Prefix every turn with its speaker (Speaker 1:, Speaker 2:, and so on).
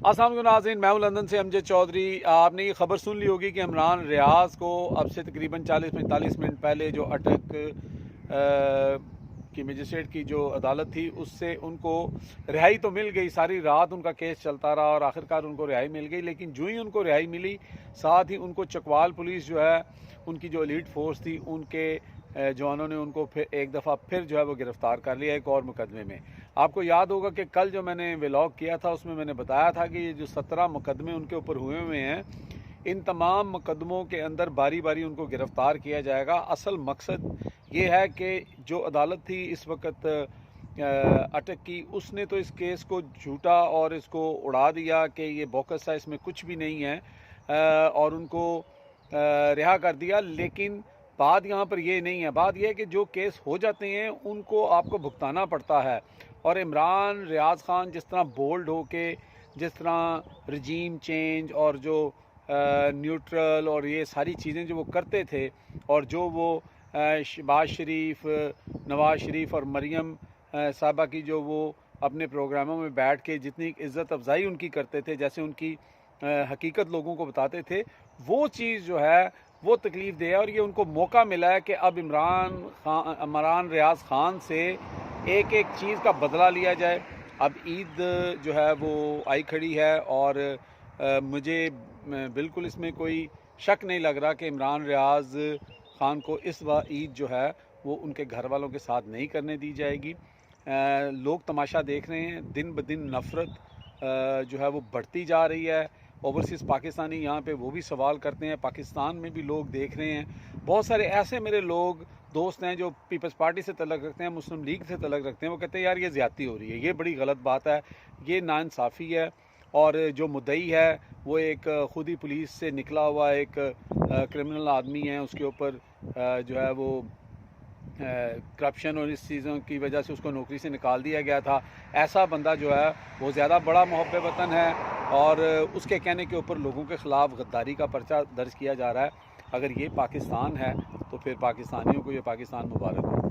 Speaker 1: अस्सलाम वालेकुम नाज़रीन, मैं हूं लंदन से अमजद चौधरी। आपने ये खबर सुन ली होगी कि इमरान रियाज को अब से तकरीबन 40-45 मिनट पहले जो अटक की मजिस्ट्रेट की जो अदालत थी उससे उनको रिहाई तो मिल गई। सारी रात उनका केस चलता रहा और आखिरकार उनको रिहाई मिल गई। लेकिन जो ही उनको रिहाई मिली, साथ ही उनको चकवाल पुलिस जो है, उनकी जो एलीट फोर्स थी, उनके जवानों ने उनको फिर एक दफ़ा फिर जो है वो गिरफ़्तार कर लिया एक और मुकदमे में। आपको याद होगा कि कल जो मैंने व्लॉग किया था उसमें मैंने बताया था कि ये जो 17 मुकदमे उनके ऊपर हुए हैं, इन तमाम मुकदमों के अंदर बारी बारी उनको गिरफ़्तार किया जाएगा। असल मकसद ये है कि जो अदालत थी इस वक्त अटक की, उसने तो इस केस को झूठा और इसको उड़ा दिया कि ये बोकस है, इसमें कुछ भी नहीं है, और उनको रिहा कर दिया। लेकिन बात यहाँ पर ये नहीं है। बात यह है कि जो केस हो जाते हैं उनको आपको भुगताना पड़ता है। और इमरान रियाज खान जिस तरह बोल्ड हो के, जिस तरह रजीम चेंज और जो न्यूट्रल और ये सारी चीज़ें जो वो करते थे, और जो वो शहबाज शरीफ, नवाज शरीफ और मरियम साहबा की जो वो अपने प्रोग्रामों में बैठ के जितनी इज़्ज़त अफजाई उनकी करते थे, जैसे उनकी हकीकत लोगों को बताते थे, वो चीज़ जो है वो तकलीफ़ दे है। और ये उनको मौका मिला है कि अब इमरान रियाज खान से एक एक चीज़ का बदला लिया जाए। अब ईद जो है वो आई खड़ी है और मुझे बिल्कुल इसमें कोई शक नहीं लग रहा कि इमरान रियाज खान को इस बार ईद जो है वो उनके घर वालों के साथ नहीं करने दी जाएगी। लोग तमाशा देख रहे हैं, दिन ब दिन नफ़रत जो है वो बढ़ती जा रही है। ओवरसीज़ पाकिस्तानी यहाँ पे वो भी सवाल करते हैं, पाकिस्तान में भी लोग देख रहे हैं। बहुत सारे ऐसे मेरे लोग दोस्त हैं जो पीपल्स पार्टी से तल्लुक़ रखते हैं, मुस्लिम लीग से तल्लुक़ रखते हैं, वो कहते हैं यार ये ज़्यादती हो रही है, ये बड़ी गलत बात है, ये नाइंसाफ़ी है। और जो मुद्दई है वो एक ख़ुद ही पुलिस से निकला हुआ एक क्रिमिनल आदमी है, उसके ऊपर जो है वो करप्शन और इस चीज़ों की वजह से उसको नौकरी से निकाल दिया गया था। ऐसा बंदा जो है वो ज़्यादा बड़ा मुहब्ब वतन है और उसके कहने के ऊपर लोगों के ख़िलाफ़ गद्दारी का पर्चा दर्ज किया जा रहा है। अगर ये पाकिस्तान है तो फिर पाकिस्तानियों को ये पाकिस्तान मुबारक हो।